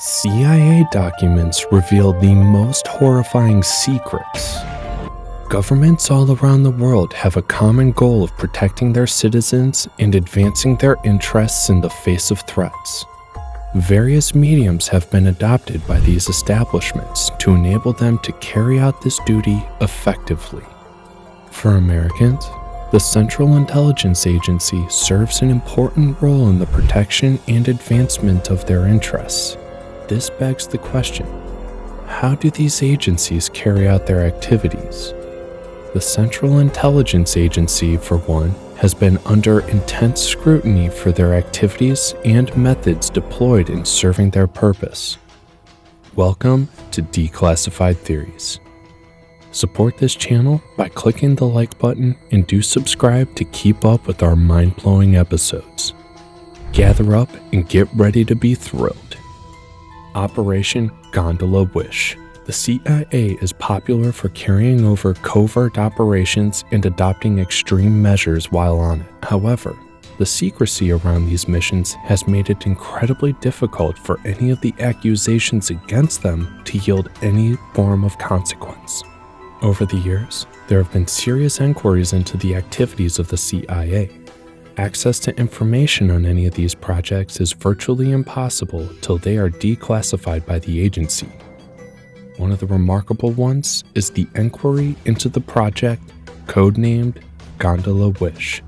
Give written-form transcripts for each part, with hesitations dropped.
CIA documents reveal the most horrifying secrets. Governments all around the world have a common goal of protecting their citizens and advancing their interests in the face of threats. Various mediums have been adopted by these establishments to enable them to carry out this duty effectively. For Americans, the Central Intelligence Agency serves an important role in the protection and advancement of their interests. This begs the question, how do these agencies carry out their activities? The Central Intelligence Agency, for one, has been under intense scrutiny for their activities and methods deployed in serving their purpose. Welcome to Declassified Theories. Support this channel by clicking the like button and do subscribe to keep up with our mind-blowing episodes. Gather up and get ready to be thrilled. Operation Gondola Wish. The CIA is popular for carrying over covert operations and adopting extreme measures while on it. However, the secrecy around these missions has made it incredibly difficult for any of the accusations against them to yield any form of consequence. Over the years, there have been serious enquiries into the activities of the CIA. Access to information on any of these projects is virtually impossible till they are declassified by the agency. One of the remarkable ones is the enquiry into the project codenamed Gondola Wish.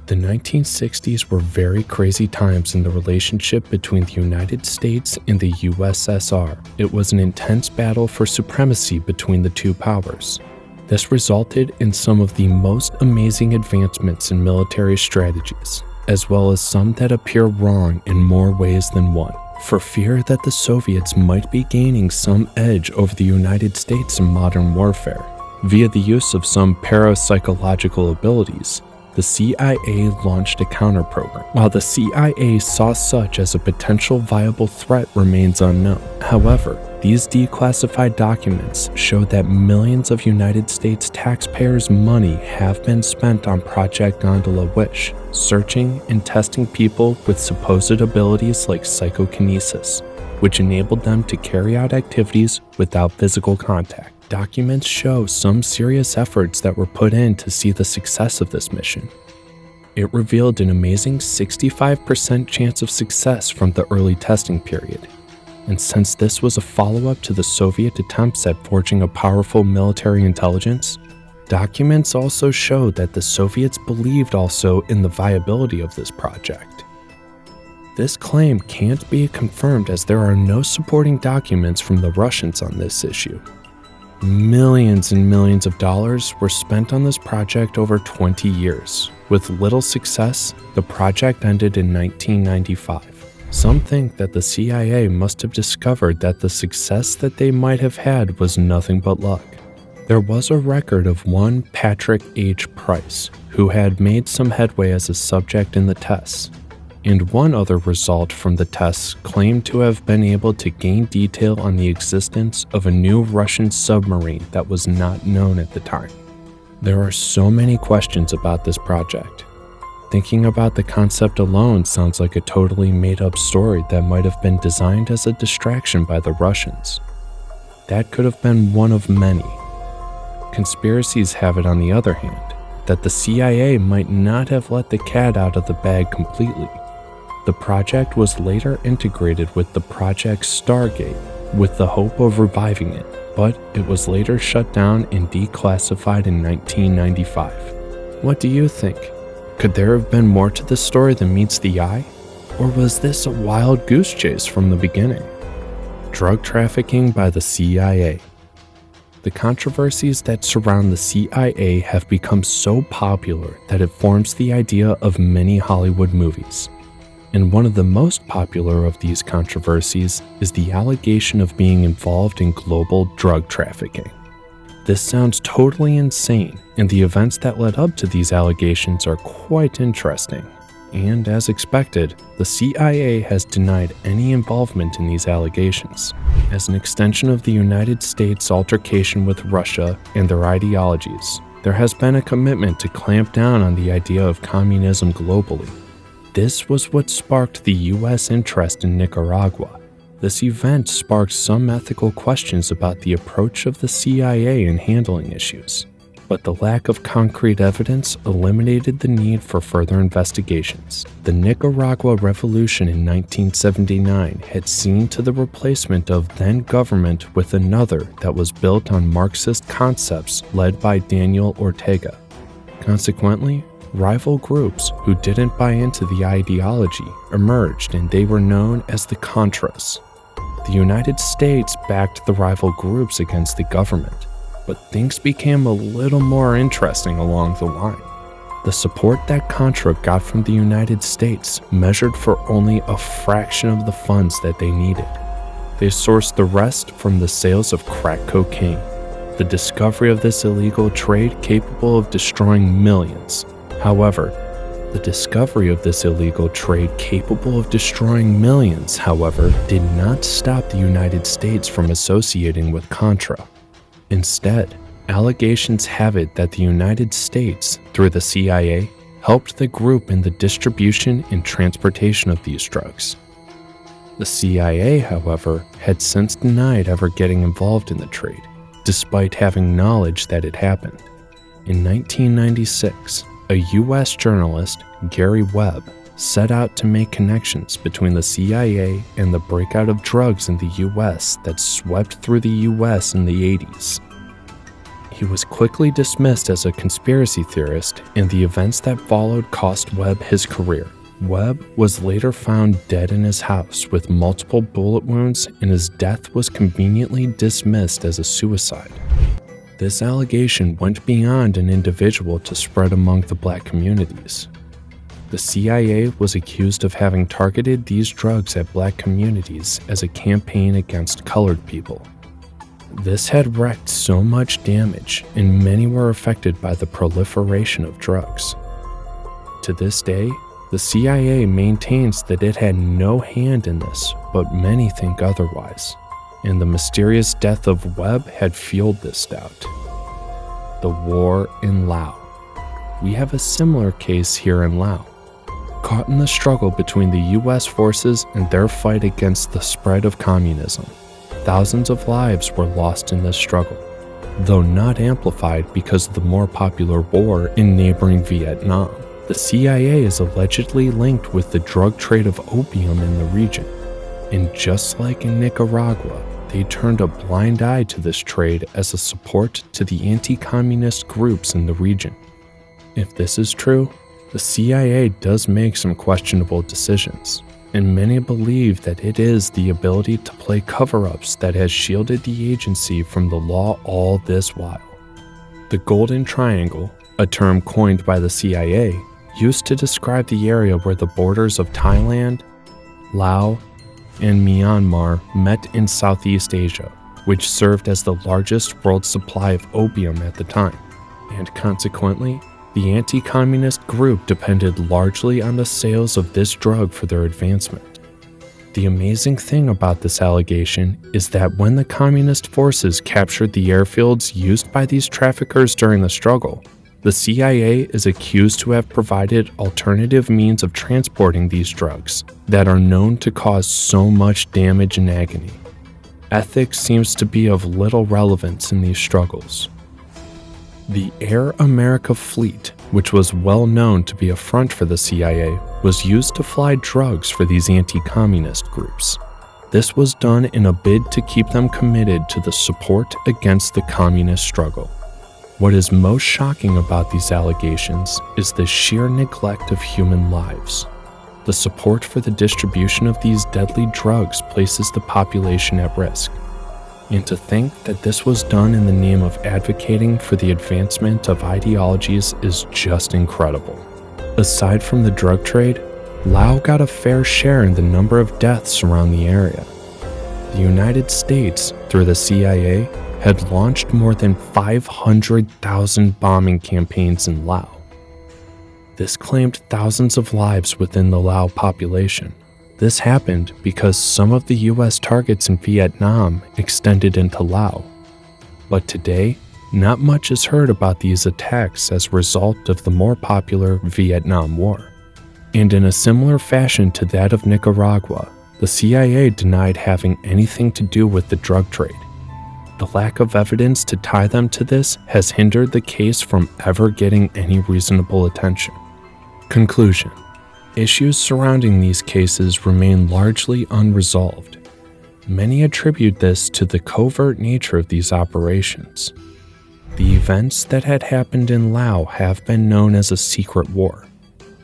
The 1960s were very crazy times in the relationship between the United States and the USSR. It was an intense battle for supremacy between the two powers. This resulted in some of the most amazing advancements in military strategies, as well as some that appear wrong in more ways than one. For fear that the Soviets might be gaining some edge over the United States in modern warfare, via the use of some parapsychological abilities, the CIA launched a counter-program. While the CIA saw such as a potential viable threat remains unknown. However, these declassified documents show that millions of United States taxpayers' money have been spent on Project Gondola Wish, searching and testing people with supposed abilities like psychokinesis, which enabled them to carry out activities without physical contact. Documents show some serious efforts that were put in to see the success of this mission. It revealed an amazing 65% chance of success from the early testing period. And since this was a follow-up to the Soviet attempts at forging a powerful military intelligence, documents also show that the Soviets believed also in the viability of this project. This claim can't be confirmed as there are no supporting documents from the Russians on this issue. Millions and millions of dollars were spent on this project over 20 years. With little success, the project ended in 1995. Some think that the CIA must have discovered that the success that they might have had was nothing but luck. There was a record of one Patrick H. Price, who had made some headway as a subject in the tests, and one other result from the tests claimed to have been able to gain detail on the existence of a new Russian submarine that was not known at the time. There are so many questions about this project. Thinking about the concept alone sounds like a totally made-up story that might have been designed as a distraction by the Russians. That could have been one of many. Conspiracies have it, on the other hand, that the CIA might not have let the cat out of the bag completely. The project was later integrated with the Project Stargate with the hope of reviving it, but it was later shut down and declassified in 1995. What do you think? Could there have been more to this story than meets the eye? Or was this a wild goose chase from the beginning? Drug trafficking by the CIA. The controversies that surround the CIA have become so popular that it forms the idea of many Hollywood movies. And one of the most popular of these controversies is the allegation of being involved in global drug trafficking. This sounds totally insane, and the events that led up to these allegations are quite interesting. And as expected, the CIA has denied any involvement in these allegations. As an extension of the United States' altercation with Russia and their ideologies, there has been a commitment to clamp down on the idea of communism globally. This was what sparked the US interest in Nicaragua. This event sparked some ethical questions about the approach of the CIA in handling issues, but the lack of concrete evidence eliminated the need for further investigations. The Nicaragua Revolution in 1979 had seen to the replacement of then government with another that was built on Marxist concepts led by Daniel Ortega. Consequently, rival groups who didn't buy into the ideology emerged, and they were known as the Contras. The United States backed the rival groups against the government, but things became a little more interesting along the line. The support that Contra got from the United States measured for only a fraction of the funds that they needed. They sourced the rest from the sales of crack cocaine, the discovery of this illegal trade capable of destroying millions. However, the discovery of this illegal trade capable of destroying millions, however, did not stop the United States from associating with Contra. Instead, allegations have it that the United States, through the CIA, helped the group in the distribution and transportation of these drugs. The CIA, however, had since denied ever getting involved in the trade, despite having knowledge that it happened. In 1996, a U.S. journalist, Gary Webb, set out to make connections between the CIA and the breakout of drugs in the U.S. that swept through the U.S. in the 80s. He was quickly dismissed as a conspiracy theorist, and the events that followed cost Webb his career. Webb was later found dead in his house with multiple bullet wounds, and his death was conveniently dismissed as a suicide. This allegation went beyond an individual to spread among the black communities. The CIA was accused of having targeted these drugs at black communities as a campaign against colored people. This had wreaked so much damage, and many were affected by the proliferation of drugs. To this day, the CIA maintains that it had no hand in this, but many think otherwise, and the mysterious death of Webb had fueled this doubt. The war in Laos. We have a similar case here in Laos. Caught in the struggle between the U.S. forces and their fight against the spread of communism, thousands of lives were lost in this struggle, though not amplified because of the more popular war in neighboring Vietnam. The CIA is allegedly linked with the drug trade of opium in the region, and just like in Nicaragua, they turned a blind eye to this trade as a support to the anti-communist groups in the region. If this is true, the CIA does make some questionable decisions, and many believe that it is the ability to play cover-ups that has shielded the agency from the law all this while. The Golden Triangle, a term coined by the CIA, used to describe the area where the borders of Thailand, Laos, and Myanmar met in Southeast Asia, which served as the largest world supply of opium at the time, and consequently, the anti-communist group depended largely on the sales of this drug for their advancement. The amazing thing about this allegation is that when the communist forces captured the airfields used by these traffickers during the struggle, the CIA is accused to have provided alternative means of transporting these drugs that are known to cause so much damage and agony. Ethics seems to be of little relevance in these struggles. The Air America fleet, which was well known to be a front for the CIA, was used to fly drugs for these anti-communist groups. This was done in a bid to keep them committed to the support against the communist struggle. What is most shocking about these allegations is the sheer neglect of human lives. The support for the distribution of these deadly drugs places the population at risk. And to think that this was done in the name of advocating for the advancement of ideologies is just incredible. Aside from the drug trade, Laos got a fair share in the number of deaths around the area. The United States, through the CIA, had launched more than 500,000 bombing campaigns in Laos. This claimed thousands of lives within the Lao population. This happened because some of the U.S. targets in Vietnam extended into Laos. But today, not much is heard about these attacks as a result of the more popular Vietnam War. And in a similar fashion to that of Nicaragua, The CIA denied having anything to do with the drug trade. The lack of evidence to tie them to this has hindered the case from ever getting any reasonable attention. Conclusion: issues surrounding these cases remain largely unresolved. Many attribute this to the covert nature of these operations. The events that had happened in Laos have been known as a secret war.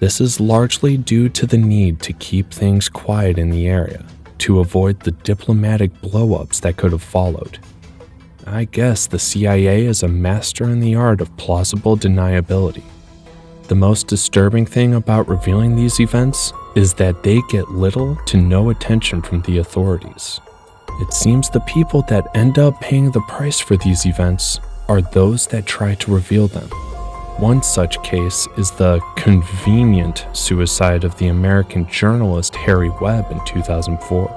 This is largely due to the need to keep things quiet in the area, to avoid the diplomatic blow-ups that could have followed. I guess the CIA is a master in the art of plausible deniability. The most disturbing thing about revealing these events is that they get little to no attention from the authorities. It seems the people that end up paying the price for these events are those that try to reveal them. One such case is the convenient suicide of the American journalist Harry Webb in 2004.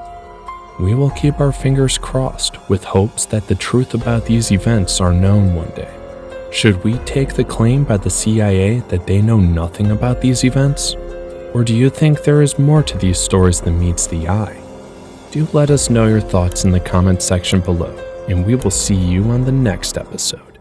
We will keep our fingers crossed with hopes that the truth about these events are known one day. Should we take the claim by the CIA that they know nothing about these events? Or do you think there is more to these stories than meets the eye? Do let us know your thoughts in the comments section below, and we will see you on the next episode.